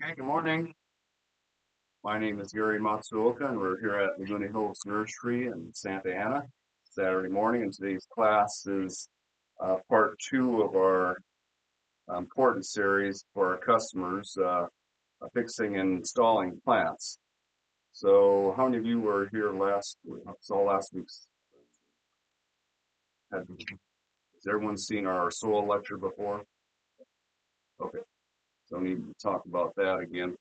Okay, good morning. My name is Gary Matsuoka, and we're here at Laguna Hills Nursery in Santa Ana Saturday morning. And today's class is part two of our important series for our customers, fixing and installing plants. So, how many of you were here saw last week's? Has everyone seen our soil lecture before? Okay, so we need to talk about that again.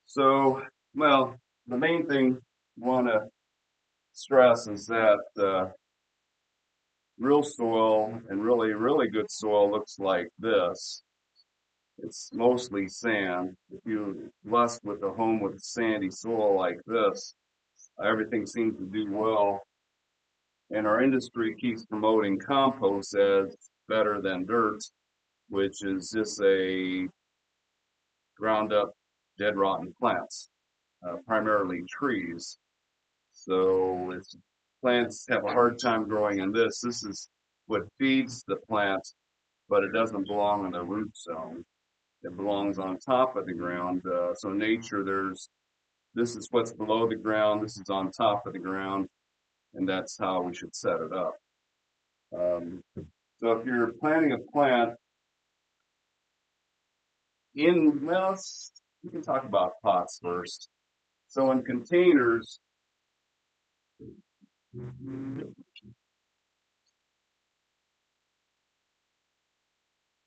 So, well, the main thing we want to stress is that real soil and really good soil looks like this. It's mostly sand. If you blessed with a home with sandy soil like this, everything seems to do well. And our industry keeps promoting compost as better than dirt, which is just a ground up dead rotten plants, primarily trees. So it's plants have a hard time growing in this. This is what feeds the plant, but it doesn't belong in the root zone. It belongs on top of the ground. So nature, this is what's below the ground, this is on top of the ground, and that's how we should set it up. So if you're planting a plant we can talk about pots first. So in containers,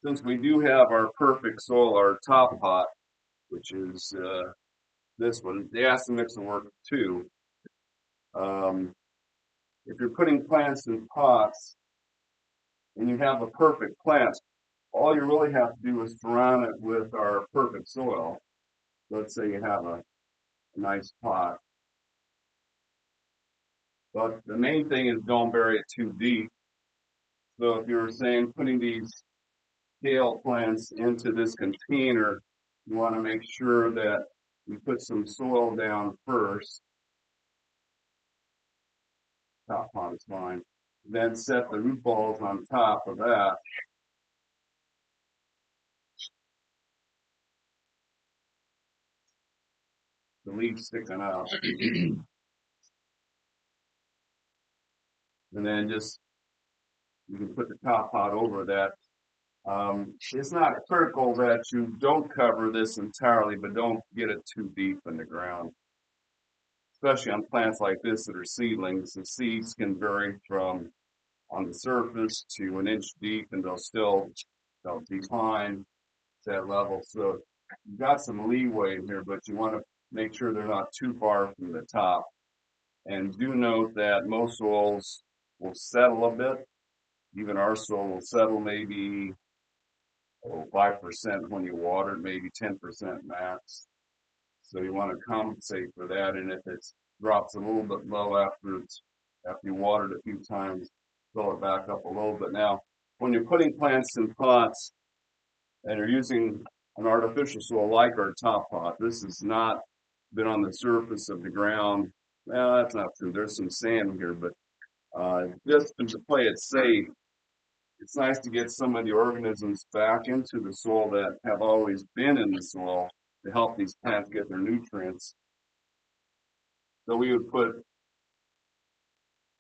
since we do have our perfect soil, our top pot, which is this one, the acid mix will work too. Um, if you're putting plants in pots and you have a perfect plant, all you really have to do is surround it with our perfect soil. Let's say you have a nice pot. But the main thing is don't bury it too deep. So if you're saying putting these kale plants into this container, you want to make sure that you put some soil down first. Top pot is fine. Then set the root balls on top of that. The leaves sticking out. And then you can put the top pot over that. It's not critical that you don't cover this entirely, but don't get it too deep in the ground. Especially on plants like this that are seedlings, the seeds can vary from on the surface to an inch deep, and they'll decline to that level. So you've got some leeway here, but you want to make sure they're not too far from the top. And do note that most soils will settle a bit. Even our soil will settle maybe 5% when you water it, maybe 10% max. So you want to compensate for that. And if it drops a little bit low after you watered a few times, fill it back up a little bit. Now, when you're putting plants in pots and you're using an artificial soil like our top pot, this has not been on the surface of the ground. Well, that's not true. There's some sand here, but just to play it safe, it's nice to get some of the organisms back into the soil that have always been in the soil to help these plants get their nutrients. So we would put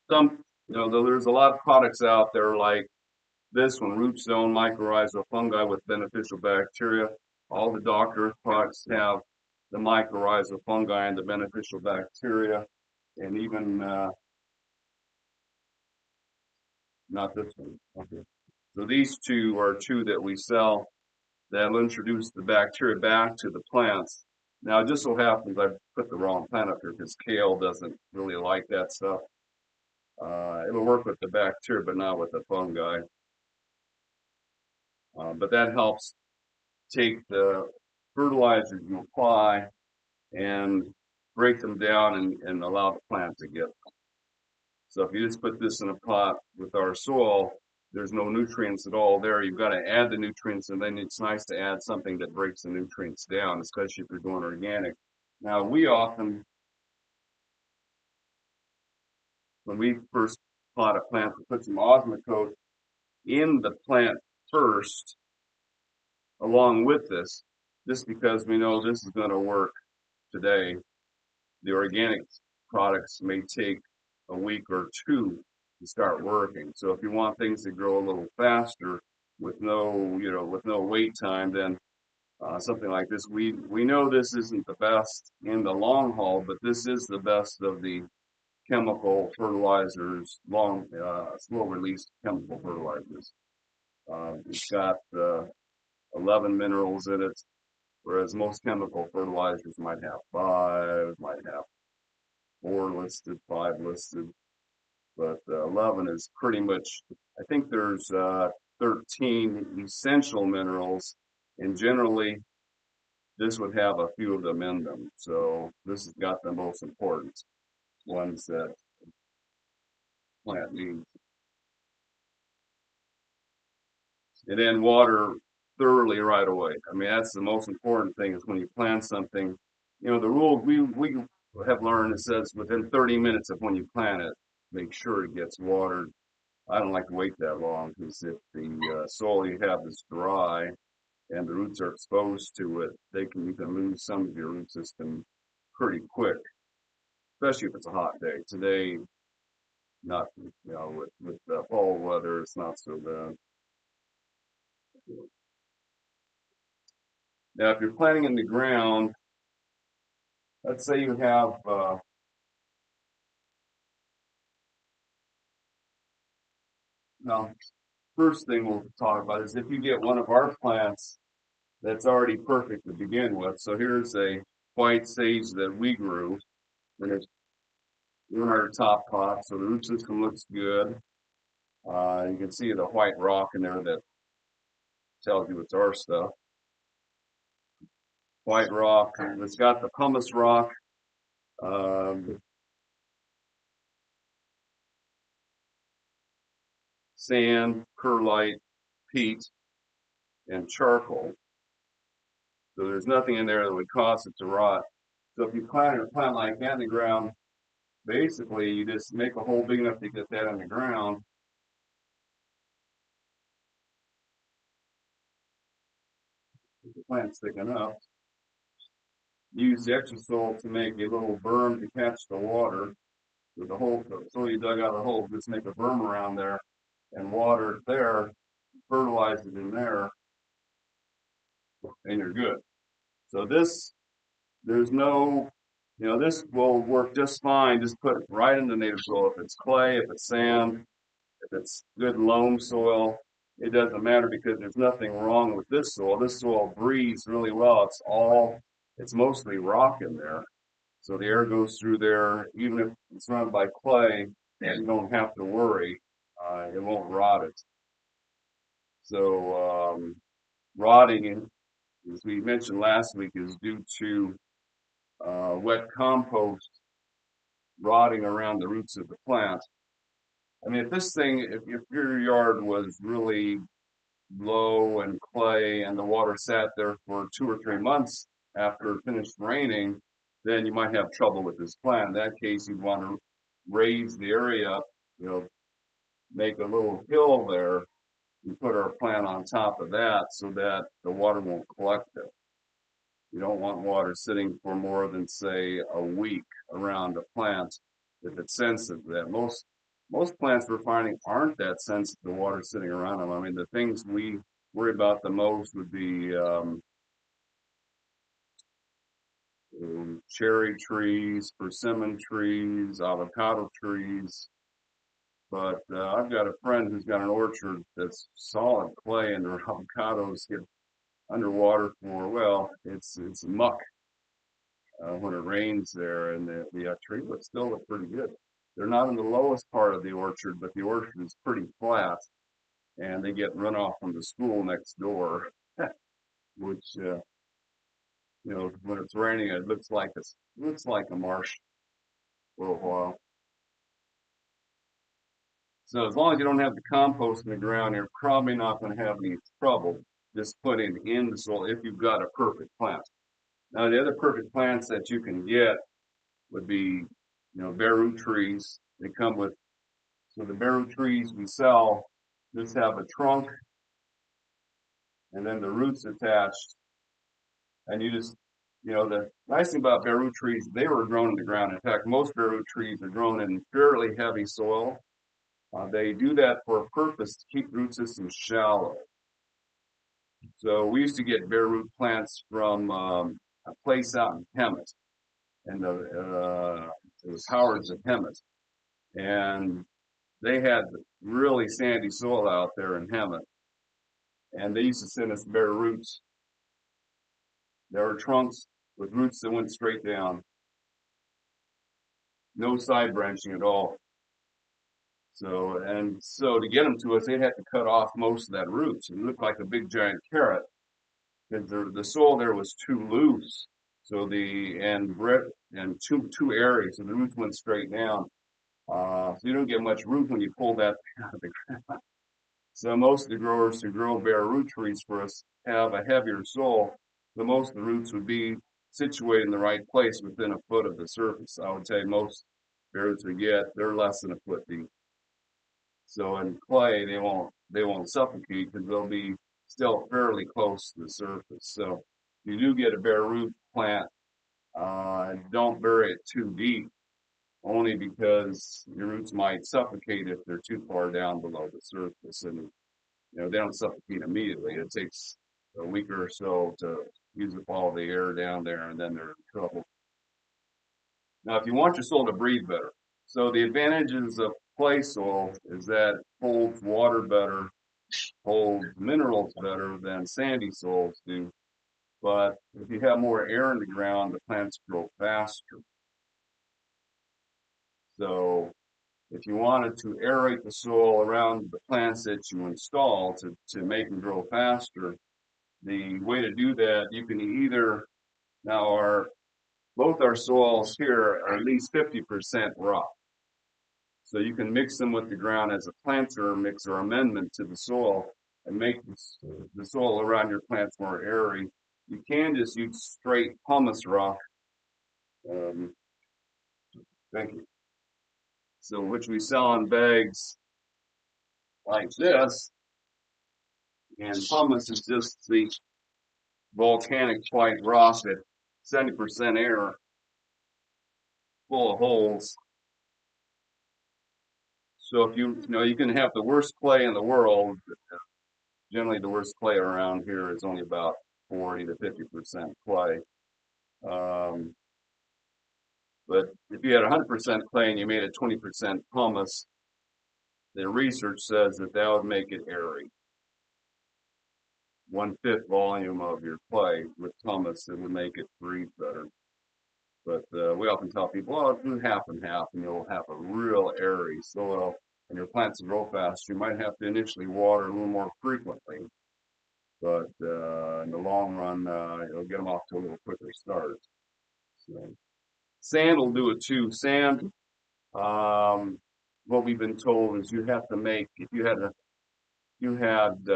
there's a lot of products out there like this one, Root Zone mycorrhizal fungi with beneficial bacteria. All the Dr. products have the mycorrhizal fungi and the beneficial bacteria, and even not this one. Okay. So these two are two that we sell that'll introduce the bacteria back to the plants. Now, it just so happens I put the wrong plant up here because kale doesn't really like that stuff. It'll work with the bacteria, but not with the fungi. But that helps take the fertilizers you apply and break them down and allow the plant to get them. So if you just put this in a pot with our soil, there's no nutrients at all there. You've got to add the nutrients, and then it's nice to add something that breaks the nutrients down, especially if you're doing organic. Now, when we first pot a plant, we put some osmocote in the plant first, along with this. just because we know this is going to work today, the organic products may take a week or two to start working. So if you want things to grow a little faster with no, with no wait time, then something like this, we know this isn't the best in the long haul, but this is the best of the chemical fertilizers, slow release chemical fertilizers. It's got 11 minerals in it, whereas most chemical fertilizers might have five, might have four listed, five listed, but 11 is pretty much, I think there's 13 essential minerals, and generally this would have a few of them in them. So this has got the most important ones that plant needs. And then water thoroughly right away. I mean, that's the most important thing is when you plant something, the rule we have learned, it says within 30 minutes of when you plant it, make sure it gets watered. I don't like to wait that long because if the soil you have is dry and the roots are exposed to it, you can lose some of your root system pretty quick, especially if it's a hot day. Today, not, with the fall weather, it's not so bad. Now, if you're planting in the ground, let's say you have, now, first thing we'll talk about is if you get one of our plants that's already perfect to begin with. So here's a white sage that we grew, and it's in our top pot, so the root system looks good. You can see the white rock in there that tells you it's our stuff. White rock, it's got the pumice rock, um, sand, perlite, peat, and charcoal. So there's nothing in there that would cause it to rot. So if you plant a plant like that in the ground, basically you just make a hole big enough to get that in the ground. If the plant's thick enough, use the extra soil to make a little berm to catch the water with the hole. So you dug out a hole, just make a berm around there and water it there, fertilize it in there, and you're good. So there's no, this will work just fine. Just put it right in the native soil. If it's clay, if it's sand, if it's good loam soil, it doesn't matter because there's nothing wrong with this soil. This soil breathes really well. It's mostly rock in there. So the air goes through there, even if it's surrounded by clay, you don't have to worry. It won't rot it. So rotting, as we mentioned last week, is due to wet compost rotting around the roots of the plant. I mean, if your yard was really low and clay and the water sat there for 2 or 3 months after it finished raining, then you might have trouble with this plant. In that case, you'd want to raise the area up, you know, make a little hill there and put our plant on top of that so that the water won't collect it. You don't want water sitting for more than, say, a week around a plant if it's sensitive to that. Most plants we're finding aren't that sensitive to water sitting around them. I mean, the things we worry about the most would be cherry trees, persimmon trees, avocado trees. But I've got a friend who's got an orchard that's solid clay, and their avocados get underwater for, well, it's muck when it rains there, and the tree would still look pretty good. They're not in the lowest part of the orchard, but the orchard is pretty flat, and they get runoff from the school next door, which when it's raining, it looks like a marsh for a while. So as long as you don't have the compost in the ground, you're probably not going to have any trouble just putting in the soil if you've got a perfect plant. Now the other perfect plants that you can get would be, bare root trees. They come with So the bare root trees we sell just have a trunk and then the roots attached. And you just, the nice thing about bare root trees, they were grown in the ground. In fact, most bare root trees are grown in fairly heavy soil. They do that for a purpose to keep root systems shallow. So we used to get bare root plants from a place out in Hemet, and it was Howard's of Hemet, and they had really sandy soil out there in Hemet, and they used to send us bare roots. There were trunks with roots that went straight down, no side branching at all. So to get them to us, they'd have to cut off most of that root. So it looked like a big giant carrot because the soil there was too loose. So and too airy, so the roots went straight down. So you don't get much root when you pull that out of the ground. So most of the growers who grow bare root trees for us have a heavier soil. So most of the roots would be situated in the right place within a foot of the surface. I would say most bare roots we get, they're less than a foot deep. So in clay, they won't suffocate because they'll be still fairly close to the surface. So if you do get a bare root plant, don't bury it too deep, only because your roots might suffocate if they're too far down below the surface. And they don't suffocate immediately. It takes a week or so to use up all the air down there, and then they're in trouble. Now, if you want your soil to breathe better, so the advantages of clay soil is that it holds water better, holds minerals better than sandy soils do. But if you have more air in the ground, the plants grow faster. So if you wanted to aerate the soil around the plants that you install to make them grow faster, the way to do that, you can either, now both our soils here are at least 50% rock. So you can mix them with the ground as a planter mix or amendment to the soil and make the soil around your plants more airy. You can just use straight pumice rock. Um, Thank you. So which we sell in bags like this. And pumice is just the volcanic white rock at 70% air, full of holes. So if you can have the worst clay in the world. Generally, the worst clay around here is only about 40 to 50% clay. Um, but if you had 100% clay and you made it 20% pumice, the research says that would make it airy. 1/5 volume of your clay with pumice, it would make it breathe better. But we often tell people, well, do half and half, and you'll have a real airy soil, and your plants will grow fast. You might have to initially water a little more frequently, but in the long run, it'll get them off to a little quicker start. So, sand will do it too. Sand, what we've been told is you have to make, if you had,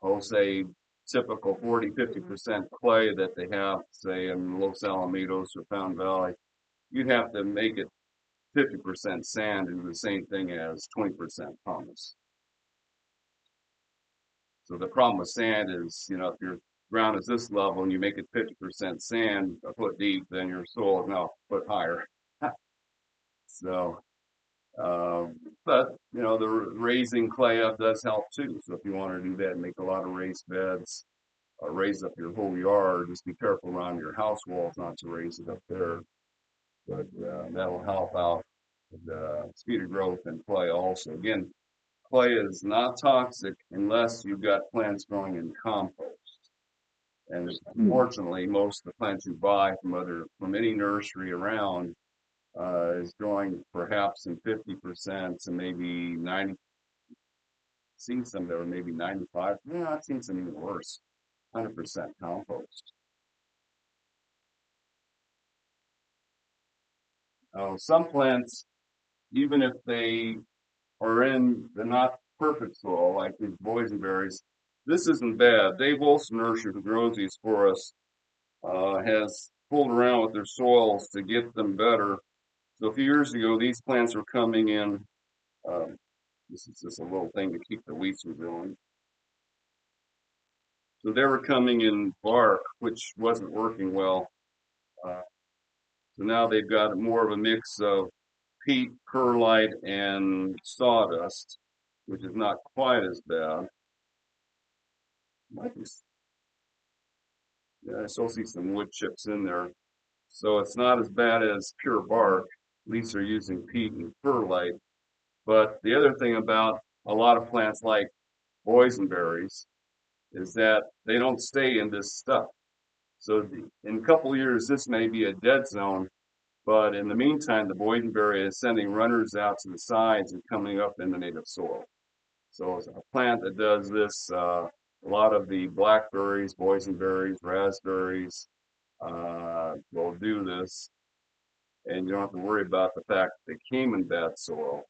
I'll say, typical 40, 50% clay that they have, say, in Los Alamitos or Fountain Valley, you'd have to make it 50% sand and do the same thing as 20% pumice. So the problem with sand is, if your ground is this level and you make it 50% sand a foot deep, then your soil is now a foot higher. So, but the raising clay up does help too. So if you want to do that and make a lot of raised beds, raise up your whole yard, just be careful around your house walls not to raise it up there. But that'll help out the speed of growth in clay also. Again, clay is not toxic unless you've got plants growing in compost. And fortunately, most of the plants you buy from any nursery around is growing perhaps in 50% and maybe 90. Seen some that were maybe 95. Yeah, I've seen some even worse. 100% compost. Some plants, even if they are in the not perfect soil, like these boysenberries, this isn't bad. Dave Wilson Nursery, who grows these for us, has pulled around with their soils to get them better. So a few years ago, these plants were coming in. Um, this is just a little thing to keep the weeds from growing. So they were coming in bark, which wasn't working well. Uh, so now they've got more of a mix of peat, perlite, and sawdust, which is not quite as bad. Might be, yeah, I still see some wood chips in there. So it's not as bad as pure bark. At least they're using peat and perlite. But the other thing about a lot of plants like boysenberries is that they don't stay in this stuff. So in a couple of years, this may be a dead zone. But in the meantime, the boysenberry is sending runners out to the sides and coming up in the native soil. So it's a plant that does this. A lot of the blackberries, boysenberries, raspberries will do this, and you don't have to worry about the fact that they came in bad soil.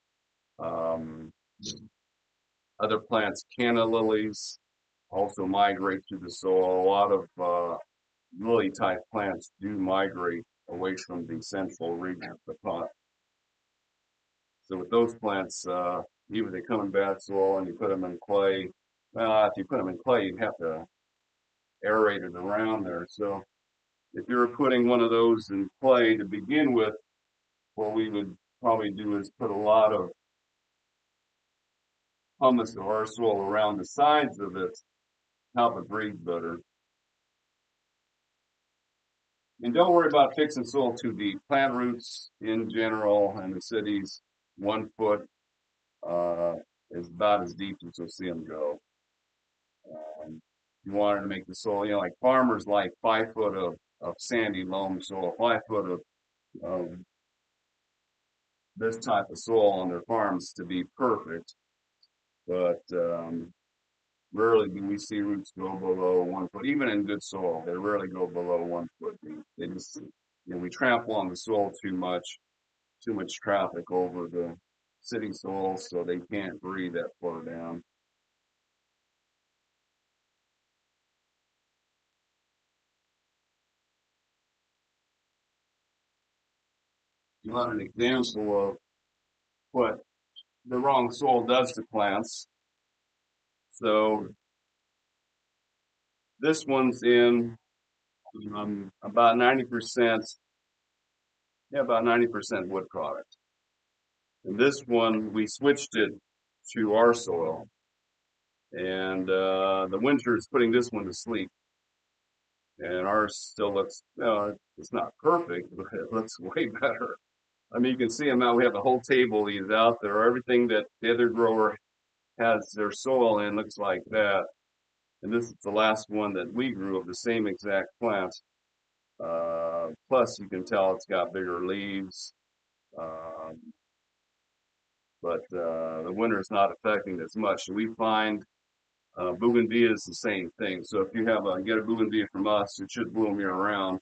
Um, Other plants, canna lilies, also migrate through the soil. A lot of lily type plants do migrate away from the central region of the pot. So with those plants, even if they come in bad soil and you put them in clay, well, if you put them in clay, you'd have to aerate it around there. So if you were putting one of those in clay to begin with, what we would probably do is put a lot of humus or soil around the sides of it, help it breathe better. And don't worry about fixing soil too deep. Plant roots in general in the cities, 1 foot uh, is about as deep as you'll see them go. You wanted to make the soil, like farmers like 5 foot of sandy loam soil, 5 foot of this type of soil on their farms to be perfect. But rarely do we see roots go below 1 foot, even in good soil. They rarely go below 1 foot. They just, we trample on the soil too much traffic over the city soil, so they can't breathe that far down. You want an example of what the wrong soil does to plants. So this one's in about 90%, yeah, about 90% wood product. And this one, we switched it to our soil. And the winter is putting this one to sleep. And ours still looks, it's not perfect, but it looks way better. I mean, you can see them out. We have the whole table of these out there. Everything that the other grower has their soil in looks like that. And this is the last one that we grew of the same exact plant. Plus, you can tell it's got bigger leaves. Um, but the winter is not affecting it as much. We find bougainvillea is the same thing. So if you get a bougainvillea from us, it should bloom year round.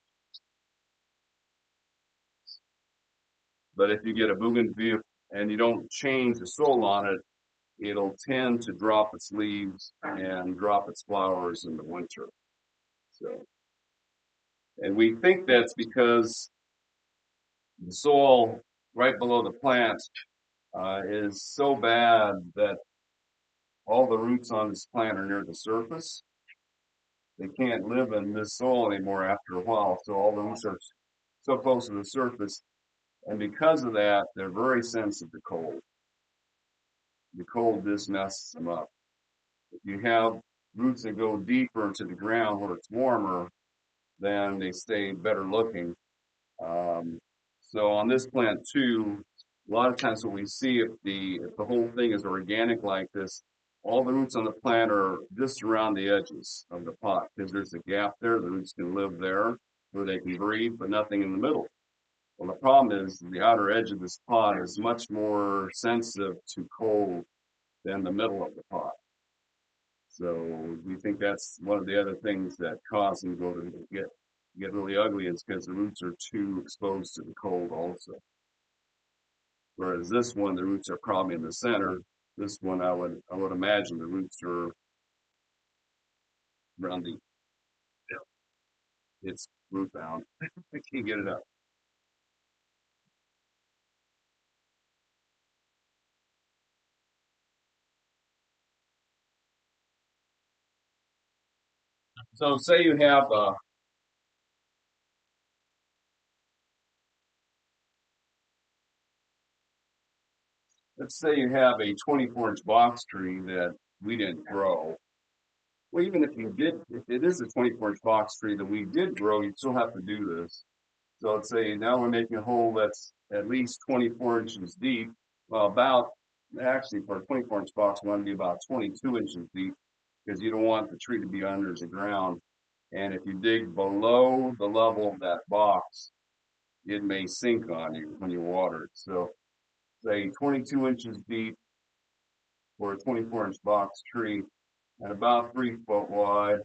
But if you get a bougainvillea and you don't change the soil on it, it'll tend to drop its leaves and drop its flowers in the winter. So, and we think that's because the soil right below the plant is so bad that all the roots on this plant are near the surface. They can't live in this soil anymore after a while, so all the roots are so close to the surface. And because of that, they're very sensitive to cold. The cold just messes them up. If you have roots that go deeper into the ground where it's warmer, then they stay better looking. Um, so on this plant too, a lot of times what we see if the whole thing is organic like this, all the roots on the plant are just around the edges of the pot because there's a gap there. The roots can live there where they can breathe, but nothing in the middle. Well, the problem is the outer edge of this pot is much more sensitive to cold than the middle of the pot. So we think that's one of the other things that cause them to go to get really ugly is because the roots are too exposed to the cold also. Whereas this one, the roots are probably in the center. This one, I would imagine the roots are around the, it's root bound. I can't get it up. So say you have let's say you have a 24-inch box tree that we didn't grow. Well, even if you did, if it is a 24-inch box tree that we did grow, you still have to do this. So let's say now we're making a hole that's at least 24 inches deep. Well, about actually for a 24-inch box, we want to be about 22 inches deep because you don't want the tree to be under the ground. And if you dig below the level of that box, it may sink on you when you water it. So say 22 inches deep for a 24-inch box tree and about 3 foot wide.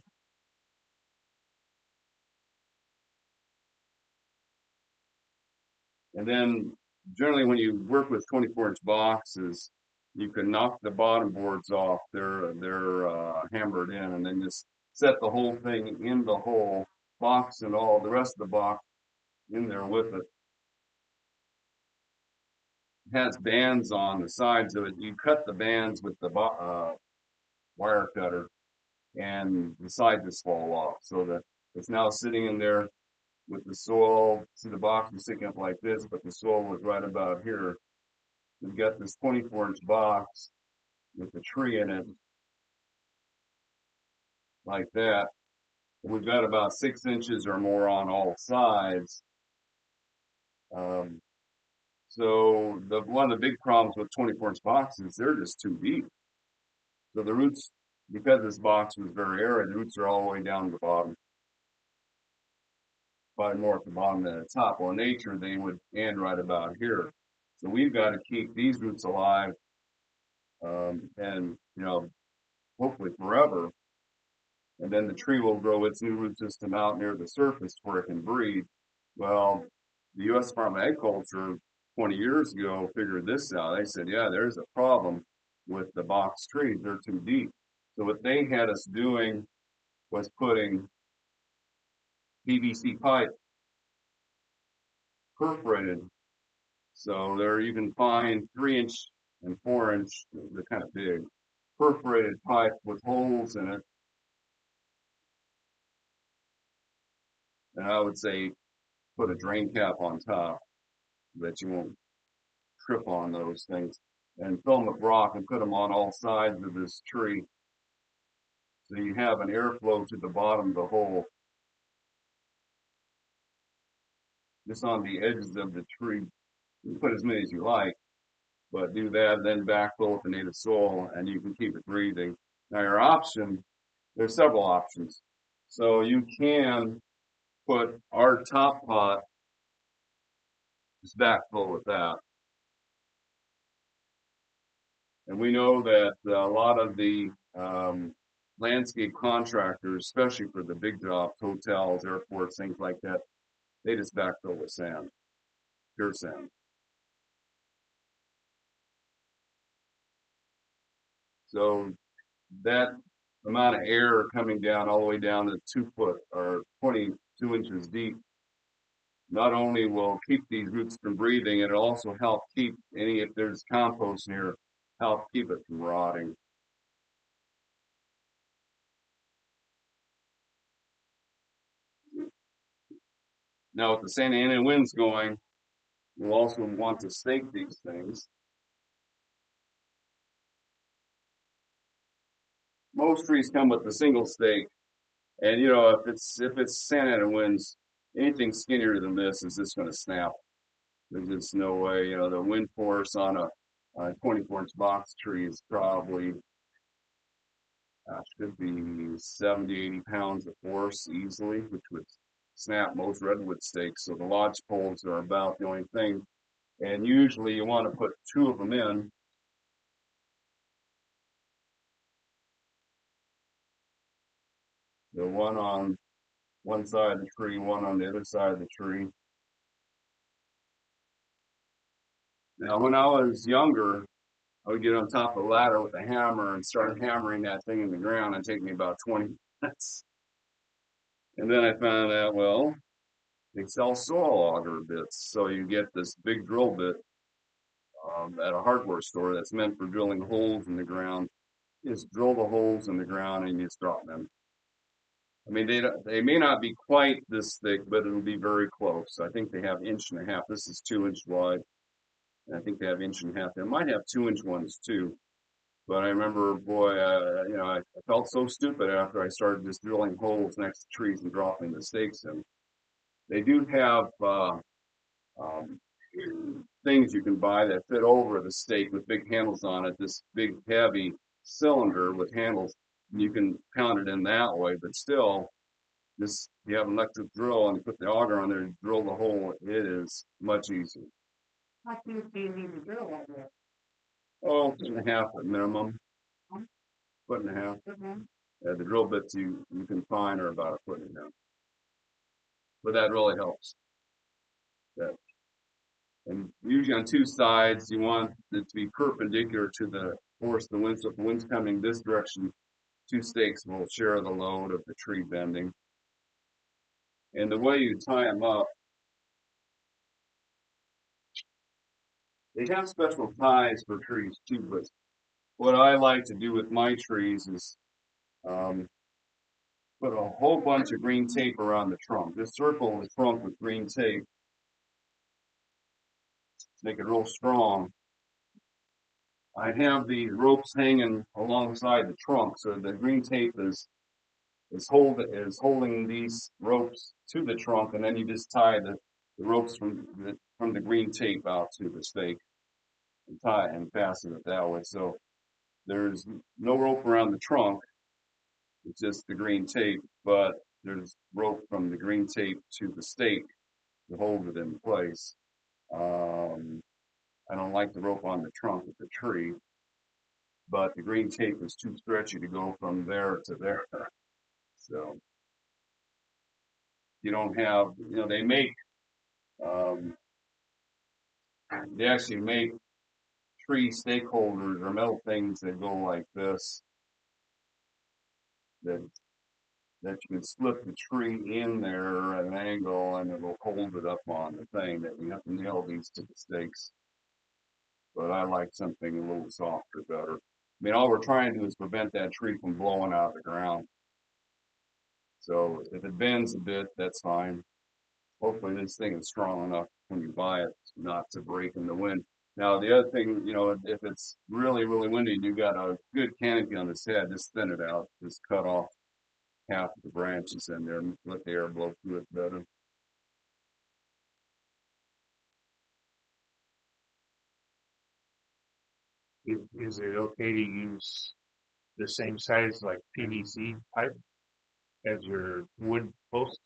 And then generally when you work with 24-inch boxes, you can knock the bottom boards off. They're hammered in, and then just set the whole thing in the hole, box and all, the rest of the box in there with it. It has bands on the sides of it. You cut the bands with the wire cutter, and the sides just fall off, so that it's now sitting in there with the soil. See, the box was sticking up like this, but the soil was right about here. We've got this 24-inch box with the tree in it like that. We've got about 6 inches or more on all sides. Um, so one of the big problems with 24-inch boxes, they're just too deep. So the roots, because this box was very arid, the roots are all the way down to the bottom, probably more at the bottom than the top. Well, in nature, they would end right about here. So we've got to keep these roots alive, and hopefully forever. And then the tree will grow its new root system out near the surface where it can breathe. Well, the U.S. Department of Agriculture 20 years ago figured this out. They said, yeah, there's a problem with the box trees. They're too deep. So what they had us doing was putting PVC pipe perforated. So there you can find 3 inch and 4 inch, they're kind of big, perforated pipe with holes in it. And I would say put a drain cap on top that you won't trip on those things, and fill them with rock and put them on all sides of this tree. So you have an airflow to the bottom of the hole, just on the edges of the tree. You can put as many as you like, but do that, then backfill with the native soil, and you can keep it breathing. Now, your option, there's several options. So you can put our top pot, just backfill with that. And we know that a lot of the landscape contractors, especially for the big jobs, hotels, airports, things like that, they just backfill with sand, pure sand. So that amount of air coming down all the way down to 2 foot or 22 inches deep not only will keep these roots from breathing, it'll also help keep any, if there's compost near, help keep it from rotting. Now, with the Santa Ana winds going, we'll also want to stake these things. Most trees come with a single stake, and if it's Santa Ana winds, anything skinnier than this is just going to snap. There's just no way. The wind force on a 24-inch box tree is probably should be 70, 80 pounds of force easily, which would snap most redwood stakes. So the lodge poles are about the only thing. And usually you want to put two of them in. The one on one side of the tree, one on the other side of the tree. Now, when I was younger, I would get on top of the ladder with a hammer and start hammering that thing in the ground. It'd take me about 20 minutes. And then I found out, well, they sell soil auger bits. So you get this big drill bit at a hardware store that's meant for drilling holes in the ground. You just drill the holes in the ground and you just drop them. mean, they may not be quite this thick, but it'll be very close. I think they have 1.5 inches. This is 2 inch wide. And I think they have 1.5 inches. They might have 2 inch ones too. But I remember, boy, I felt so stupid after I started just drilling holes next to trees and dropping the stakes in. They do have um, things you can buy that fit over the stake with big handles on it. This big, heavy cylinder with handles. You can pound it in that way, but still, just you have an electric drill and you put the auger on there and drill the hole. It is much easier. How deep do you need to drill on that? Oh, 1.5 at minimum. 1.5. The drill bits you can find are about 1.5. But that really helps. That, and usually on two sides, you want it to be perpendicular to the force of the wind. So if the wind's coming this direction, two stakes will share the load of the tree bending. And the way you tie them up, they have special ties for trees too. But what I like to do with my trees is um, put a whole bunch of green tape around the trunk. Just circle the trunk with green tape, make it real strong. I have the ropes hanging alongside the trunk, so the green tape is holding these ropes to the trunk, and then you just tie the ropes from the green tape out to the stake and tie and fasten it that way. So there's no rope around the trunk; it's just the green tape, but there's rope from the green tape to the stake to hold it in place. Um, I don't like the rope on the trunk of the tree, but the green tape is too stretchy to go from there to there. So you don't have, um, they actually make tree stakeholders or metal things that go like this, that that you can slip the tree in there at an angle and it'll hold it up on the thing that you have to nail these to the stakes. But I like something a little softer, better. I mean, all we're trying to do is prevent that tree from blowing out of the ground. So if it bends a bit, that's fine. Hopefully this thing is strong enough when you buy it not to break in the wind. Now the other thing, if it's really, really windy and you got a good canopy on this head, just thin it out. Just cut off half of the branches in there and let the air blow through it better. Is it okay to use the same size like PVC pipe as your wood post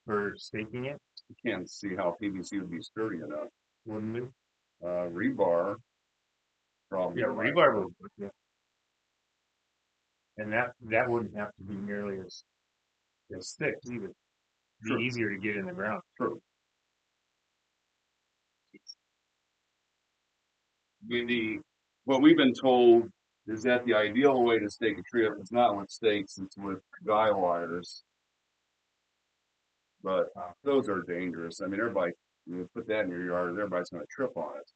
for staking it? You can't see how PVC would be sturdy enough. Wouldn't it? Rebar probably. Yeah, rebar would. Yeah. And that wouldn't have to be nearly as thick either. It'd be True. easier to get in the ground. True. What we've been told is that the ideal way to stake a tree up is not with stakes, it's with guy wires. But those are dangerous. I mean, you put that in your yard, everybody's going to trip on it.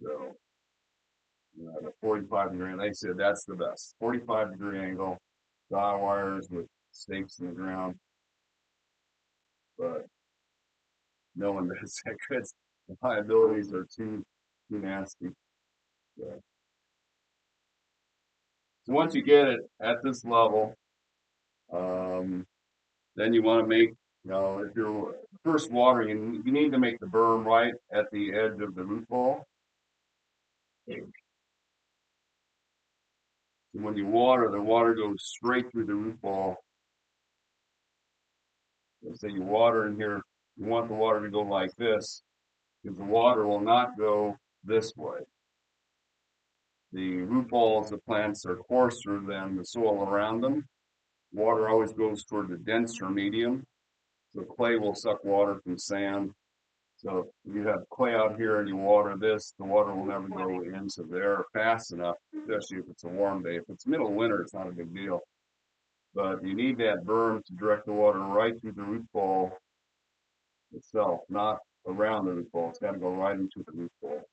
So, the 45-degree, they said that's the best. 45-degree angle, guy wires with stakes in the ground. But no one does that because the liabilities are too nasty. So once you get it at this level, um, then you want to make, if you're first watering, you need to make the berm right at the edge of the root ball. And when you water, the water goes straight through the root ball. Let's say you water in here, you want the water to go like this, because the water will not go this way. The root balls of plants are coarser than the soil around them. Water always goes toward the denser medium. So clay will suck water from sand. So if you have clay out here and you water this, the water will never go into there fast enough, especially if it's a warm day. If it's middle of winter, it's not a big deal. But you need that berm to direct the water right through the root ball itself, not around the root ball. It's got to go right into the root ball.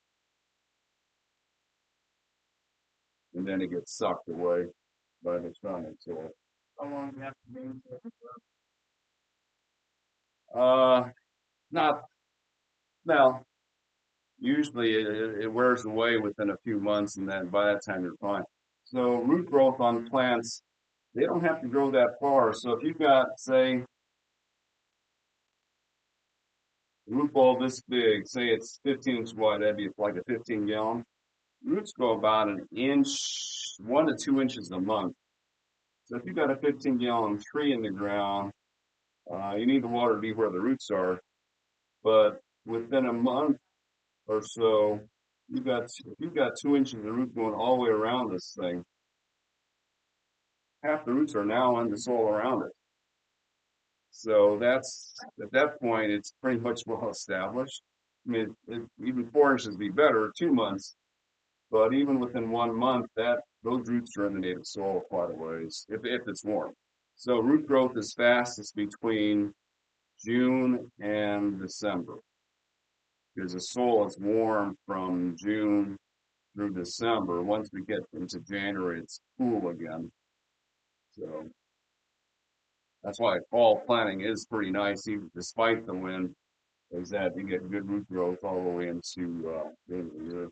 And then it gets sucked away by the surrounding soil. How long do you have to maintain it? Not well. Usually it wears away within a few months, and then by that time you're fine. So root growth on plants, they don't have to grow that far. So if you've got, say, a root ball this big, say it's 15 inches wide, that'd be like a 15-gallon. Roots grow about an inch, 1 to 2 inches a month. So if you've got a 15-gallon tree in the ground, you need the water to be where the roots are. But within a month or so, if you've got 2 inches of root going all the way around this thing, half the roots are now in the soil around it. So that's at that point it's pretty much well established. I mean, even 4 inches would be better, 2 months, but even within 1 month, that those roots are in the native soil quite a ways if it's warm. So root growth is fastest between June and December because the soil is warm from June through December. Once we get into January, it's cool again. So that's why fall planting is pretty nice, even despite the wind, is that you get good root growth all the way into the end of the year.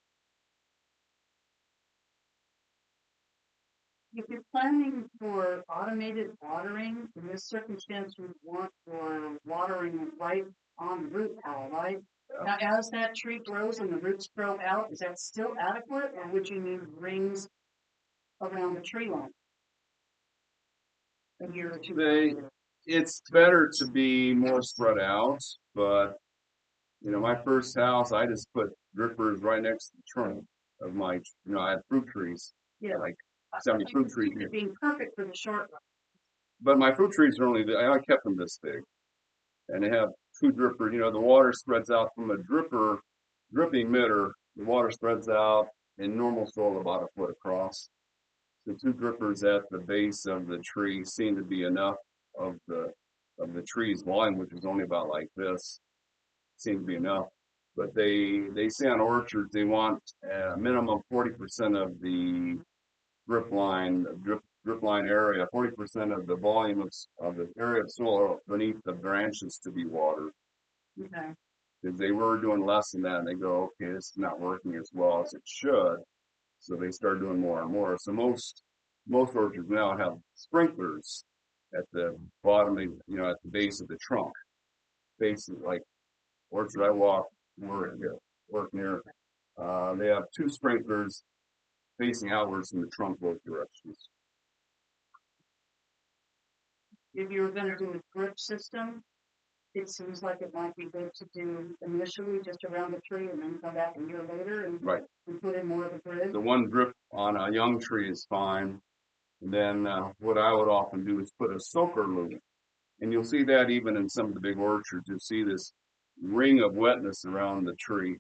If you're planning for automated watering, in this circumstance, you want your watering right on the root pile, right? Now, as that tree grows and the roots grow out, is that still adequate, or would you need rings around the tree line? A year or two later? It's better to be more spread out, but my first house, I just put drippers right next to the trunk of I had fruit trees, Yeah. like 70 fruit trees It here. being perfect for the short run. But my fruit trees are I kept them this big, and they have two drippers. The water spreads out from a dripping emitter. The water spreads out in normal soil about a foot across. The two drippers at the base of the tree seem to be enough of the tree's volume, which is only about like this, seems to be enough. But they say on orchards they want a minimum 40% of the drip line area, 40% of the volume of the area of soil beneath the branches to be watered. Okay. Because they were doing less than that, and they go, okay, this is not working as well as it should. So they start doing more and more. So most orchards now have sprinklers at the bottom, at the base of the trunk. Base like orchard I work near, they have two sprinklers facing outwards in the trunk both directions. If you were gonna do a drip system, it seems like it might be good to do initially just around the tree and then come back a year later and Right. put in more of a grid. The one drip on a young tree is fine. And then what I would often do is put a soaker loop. And you'll see that even in some of the big orchards, you'll see this ring of wetness around the tree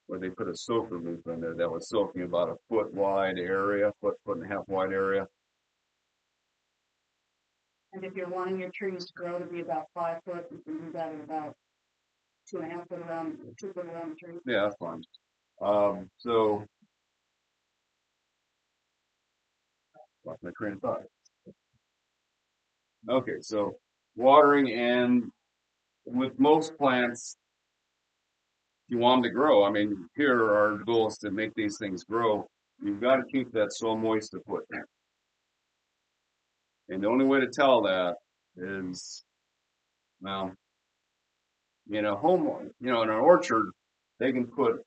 where they put a soaker loop in there that was soaking about a foot wide area, foot and a half wide area. And if you're wanting your trees to grow to be about 5 foot, you can do that at about 2.5 foot around, 2 foot around the tree. Yeah, that's fine. So, lost my train of thought. Okay, so watering, and with most plants, you want them to grow. I mean, here our goal is to make these things grow. You've got to keep that soil moist to put in. And the only way to tell that is, well, in an orchard, they can put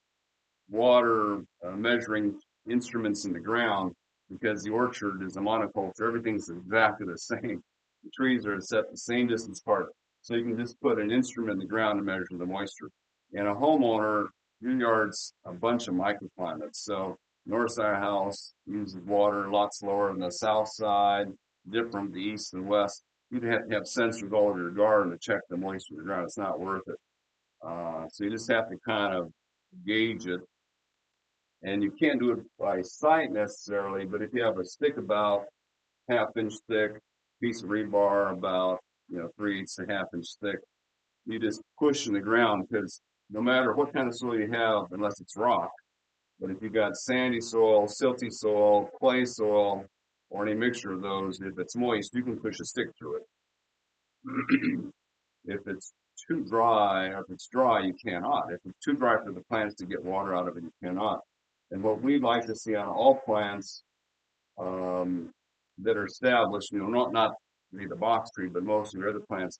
water measuring instruments in the ground because the orchard is a monoculture. Everything's exactly the same. The trees are set the same distance apart. So you can just put an instrument in the ground and measure the moisture. And a homeowner, your yard's a bunch of microclimates. So north side of the house uses water a lot slower than the south side, different the east and west. You'd have to have sensors all over your garden to check the moisture of the ground. It's not worth it. So you just have to kind of gauge it, and you can't do it by sight necessarily, but if you have a stick about half-inch thick, piece of rebar about 3/8 to half-inch thick, you just push in the ground because no matter what kind of soil you have, unless it's rock, but if you got sandy soil, silty soil, clay soil, or any mixture of those. If it's moist, you can push a stick through it. If it's too dry, or if it's dry, you cannot. If it's too dry for the plants to get water out of it, you cannot. And what we like to see on all plants that are established, not the box tree, but most of your other plants,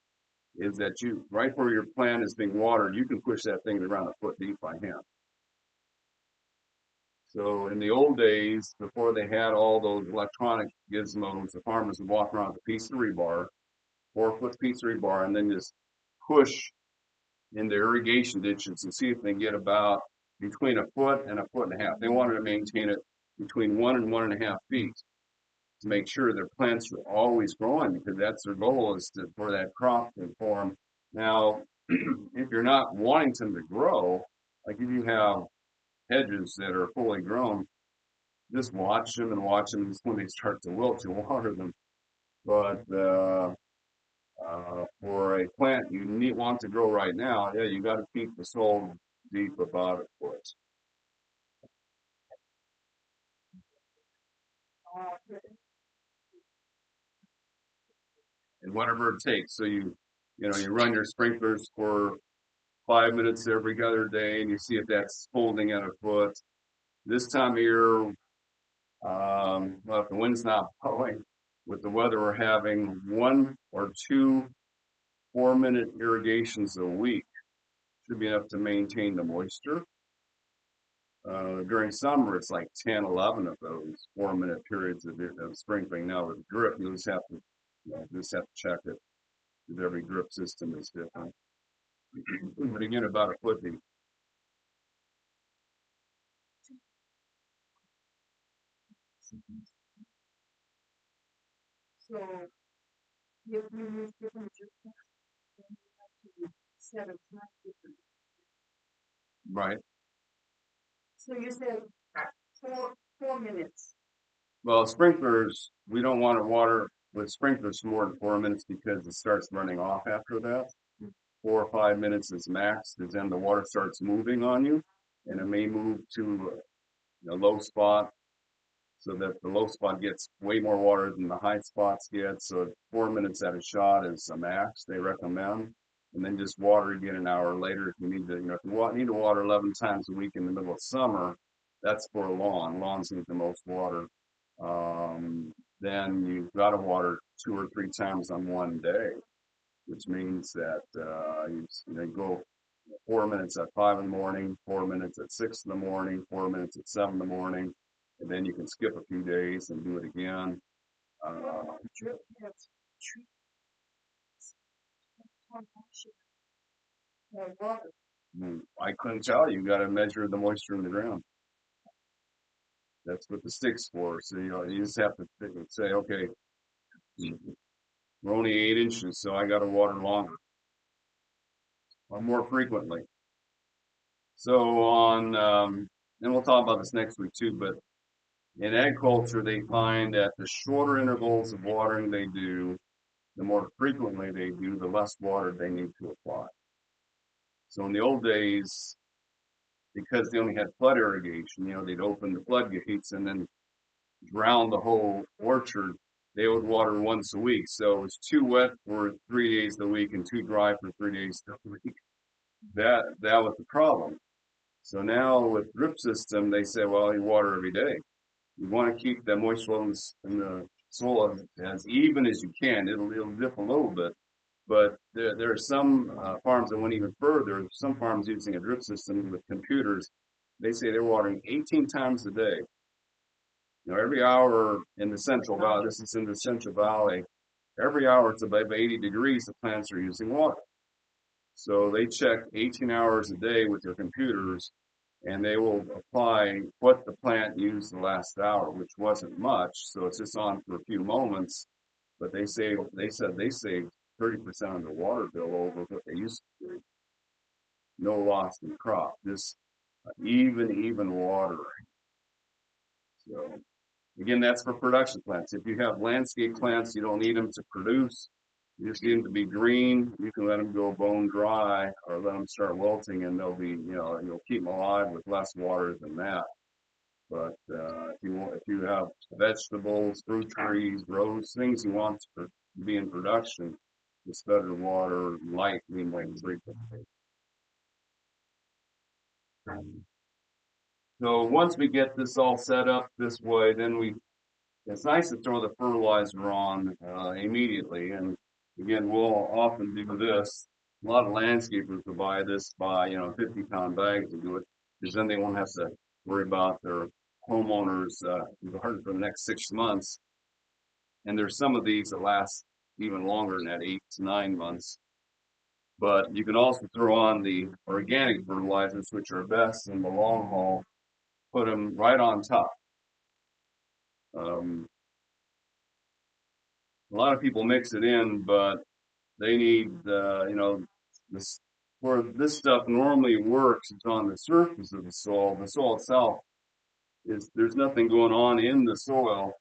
is that you, right where your plant is being watered, you can push that thing around a foot deep by hand. So in the old days, before they had all those electronic gizmos, the farmers would walk around with a piece of rebar, 4-foot piece of rebar, and then just push in the irrigation ditches and see if they get about between a foot and a foot and a half. They wanted to maintain it between 1 and 1.5 feet to make sure their plants are always growing, because that's their goal, is for that crop to form. Now, if you're not wanting them to grow, like if you have hedges that are fully grown, just watch them and watch them. Just when they start to wilt, you water them. But for a plant you want to grow right now, yeah, you got to keep the soil deep about a foot. And whatever it takes. So you run your sprinklers for 5 minutes every other day, and you see if that's holding at a foot. This time of year, well, if the wind's not blowing, with the weather we're having, 1 or 2 4-minute irrigations a week should be enough to maintain the moisture. During summer, it's like 10, 11 of those 4-minute periods of sprinkling. Now with drip, you just have to check it, because every drip system is different. But again, about a foot deep. So if you use different treatments, then you have to set a time different. Right. So you said 4 minutes. Well, sprinklers, we don't want to water with sprinklers more than 4 minutes, because it starts running off after that. 4 or 5 minutes is max, because then the water starts moving on you, and it may move to a low spot, so that the low spot gets way more water than the high spots get. So 4 minutes at a shot is a max they recommend. And then just water again an hour later if you need to. If you need to water 11 times a week in the middle of summer, that's for a lawn. Lawns need the most water. Then you've got to water 2 or 3 times on one day, which means that you go 4 minutes at 5 in the morning, 4 minutes at 6 in the morning, 4 minutes at 7 in the morning, and then you can skip a few days and do it again. Drip has treatments. Water. I couldn't tell you. You got to measure the moisture in the ground. That's what the stick's for. So you just have to say, okay, we're only 8 inches, so I got to water longer or more frequently. So and we'll talk about this next week too, but in agriculture, they find that the shorter intervals of watering they do, the more frequently they do, the less water they need to apply. So in the old days, because they only had flood irrigation, they'd open the floodgates and then drown the whole orchard. They would water once a week. So it was too wet for 3 days a week and too dry for 3 days a week. That was the problem. So now with drip system, they say, well, you water every day. You want to keep the moisture levels in the soil as even as you can. It'll dip a little bit, but there are some farms that went even further. Some farms using a drip system with computers, they say they're watering 18 times a day. Every hour in the Central Valley. This is in the Central Valley. Every hour it's above 80 degrees. The plants are using water. So they check 18 hours a day with their computers, and they will apply what the plant used the last hour, which wasn't much. So it's just on for a few moments, but they said they saved 30% of the water bill over what they used to do. No loss in crop, just even water. So again, that's for production plants. If you have landscape plants, you don't need them to produce. You just need them to be green. You can let them go bone dry or let them start wilting, and they'll be, you'll keep them alive with less water than that. But if you have vegetables, fruit trees, rows, things you want to be in production, it's better to water lightly and frequently. So once we get this all set up this way, then it's nice to throw the fertilizer on immediately. And again, we'll often do this. A lot of landscapers will buy this by 50-pound bags to do it, because then they won't have to worry about their homeowners garden for the next 6 months. And there's some of these that last even longer than that, 8 to 9 months. But you can also throw on the organic fertilizers, which are best in the long haul. Put them right on top. Um, a lot of people mix it in, but they need, this, where this stuff normally works is on the surface of the soil. The soil itself there's nothing going on in the soil.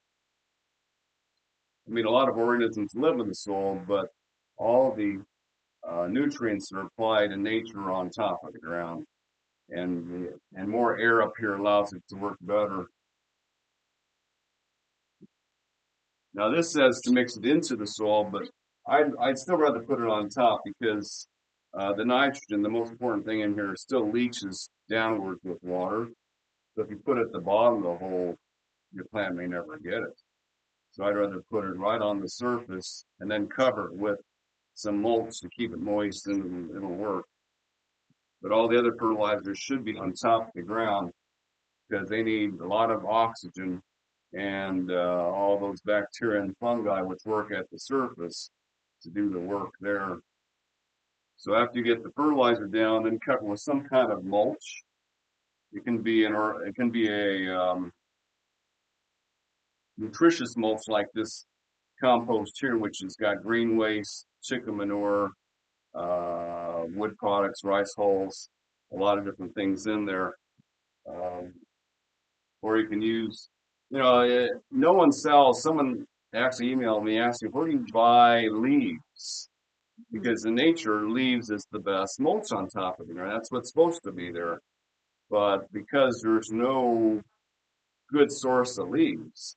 I mean, a lot of organisms live in the soil, but all the nutrients are applied in nature on top of the ground, and more air up here allows it to work better. Now this says to mix it into the soil, but I'd still rather put it on top, because the nitrogen, the most important thing in here, still leaches downwards with water. So if you put it at the bottom of the hole, your plant may never get it. So I'd rather put it right on the surface and then cover it with some mulch to keep it moist, and it'll work. But all the other fertilizers should be on top of the ground, because they need a lot of oxygen and all those bacteria and fungi which work at the surface to do the work there. So after you get the fertilizer down, then cover with some kind of mulch. It can be a nutritious mulch like this compost here, which has got green waste, chicken manure, wood products, rice hulls, a lot of different things in there. Um, or you can use, no one sells. Someone actually emailed me asking, where do you buy leaves? Because in nature, leaves is the best mulch on top of the ground. That's what's supposed to be there. But because there's no good source of leaves,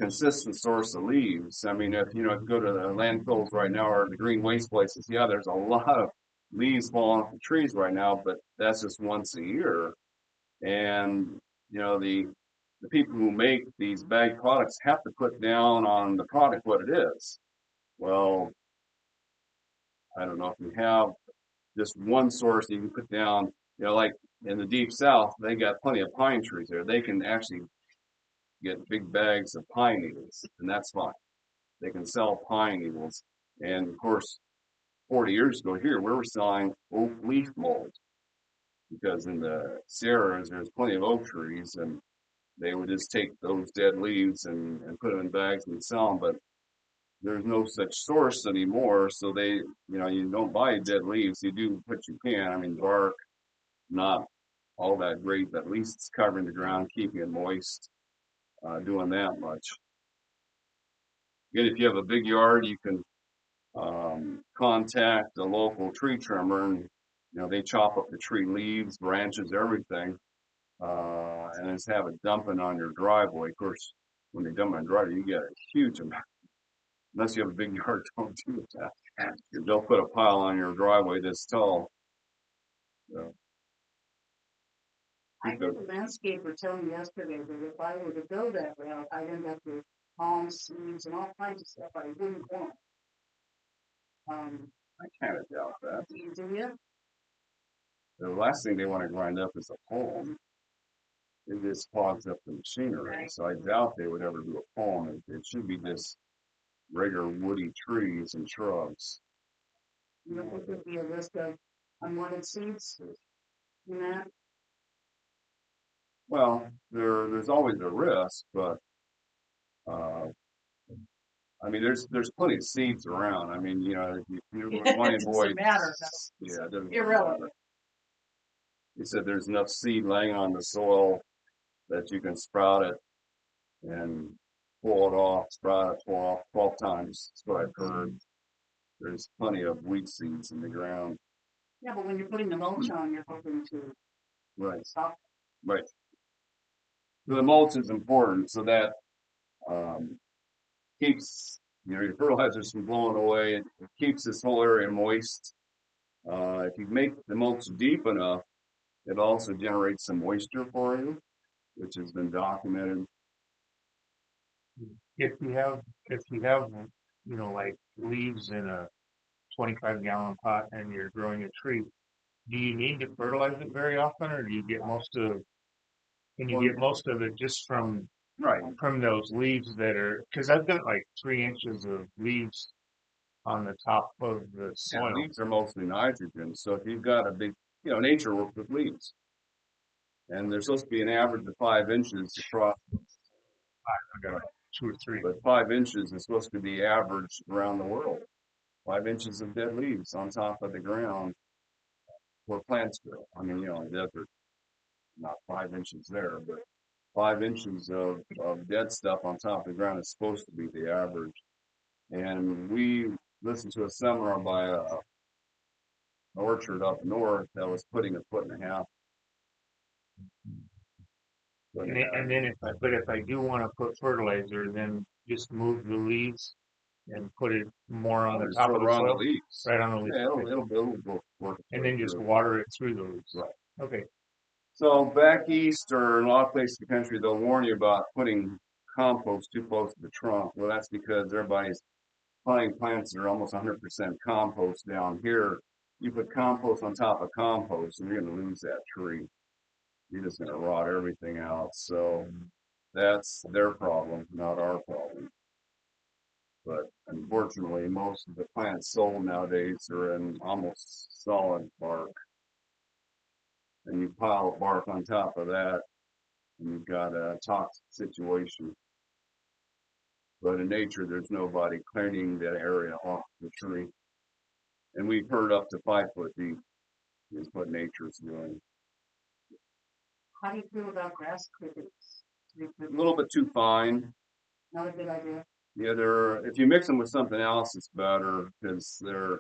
consistent source of leaves. I mean, if you go to the landfills right now or the green waste places, yeah, there's a lot of leaves falling off the trees right now, but that's just once a year. And the people who make these bag products have to put down on the product what it is. Well, I don't know if you have just one source you can put down, like in the deep south, they got plenty of pine trees there. They can actually get big bags of pine needles, and that's fine. They can sell pine needles. And of course, 40 years ago here, we were selling oak leaf mold, because in the Sierras, there's plenty of oak trees, and they would just take those dead leaves and put them in bags and sell them. But there's no such source anymore. So you don't buy dead leaves. You do what you can. I mean, bark, not all that great, but at least it's covering the ground, keeping it moist, doing that much. Again, if you have a big yard, you can contact a local tree trimmer, and they chop up the tree leaves, branches, everything, and just have it dumping on your driveway. Of course, when they dump on your driveway, you get a huge amount. Unless you have a big yard, don't do that. They'll put a pile on your driveway this tall. So, I heard a landscaper tell me yesterday that if I were to go that route, I'd end up with palm seeds and all kinds of stuff I wouldn't want. I kind of doubt that. Do you? The last thing they want to grind up is a palm. It just clogs up the machinery. Right. So I doubt they would ever do a palm. It should be just regular woody trees and shrubs. You know, there could be a list of unwanted seeds in that. Well, there's always a risk, but uh, I mean, there's plenty of seeds around. I mean, if you want to It avoid, doesn't matter. yeah, it doesn't Irrelevant. matter. He said there's enough seed laying on the soil that you can sprout it and pull it off, sprout it, pull off 12 times. That's what I've heard. There's plenty of wheat seeds in the ground. Yeah, but when you're putting the mulch on, you're hoping to Right, stop. right. The mulch is important so that um, keeps your fertilizers from blowing away. It keeps this whole area moist. If you make the mulch deep enough, it also generates some moisture for you, which has been documented. If you have like leaves in a 25-gallon pot and you're growing a tree, do you need to fertilize it very often, or do you get can you get most of it just from Right. those leaves that are, because I've got like 3 inches of leaves on the top of the Yeah, soil. leaves are mostly nitrogen. So if you've got a big, nature works with leaves. And they're supposed to be an average of 5 inches across, I got 2 or 3. but 5 inches is supposed to be average around the world. 5 inches of dead leaves on top of the ground where plants grow. I mean, in the desert, not 5 inches there, but 5 inches of dead stuff on top of the ground is supposed to be the average. And we listened to a seminar by an orchard up north that was putting 1.5 foot. And then if I do want to put fertilizer, then just move the leaves and put it more on the Just top throw of the around the soil, leaves. right on the leaves. Yeah, Okay. it'll work. And then just water it through the leaves. Right. Okay. So back east or in a lot of places in the country, they'll warn you about putting compost too close to the trunk. Well, that's because everybody's planting plants that are almost 100% compost down here. You put compost on top of compost, and you're going to lose that tree. You're just going to rot everything out. So that's their problem, not our problem. But unfortunately, most of the plants sold nowadays are in almost solid bark. And you pile bark on top of that, and you've got a toxic situation. But in nature, there's nobody cleaning that area off the tree. And we've heard up to 5 foot deep is what nature's doing. How do you feel about grass clippings? A little bit too fine. Not a good idea. Yeah, if you mix them with something else, it's better because the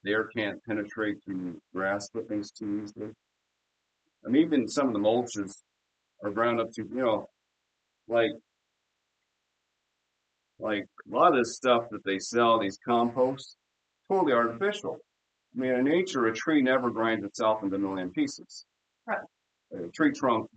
air can't penetrate through grass clippings too easily. I mean, even some of the mulches are ground up to, like a lot of this stuff that they sell, these composts, totally artificial. I mean, in nature, a tree never grinds itself into a million pieces. Right. A tree trunk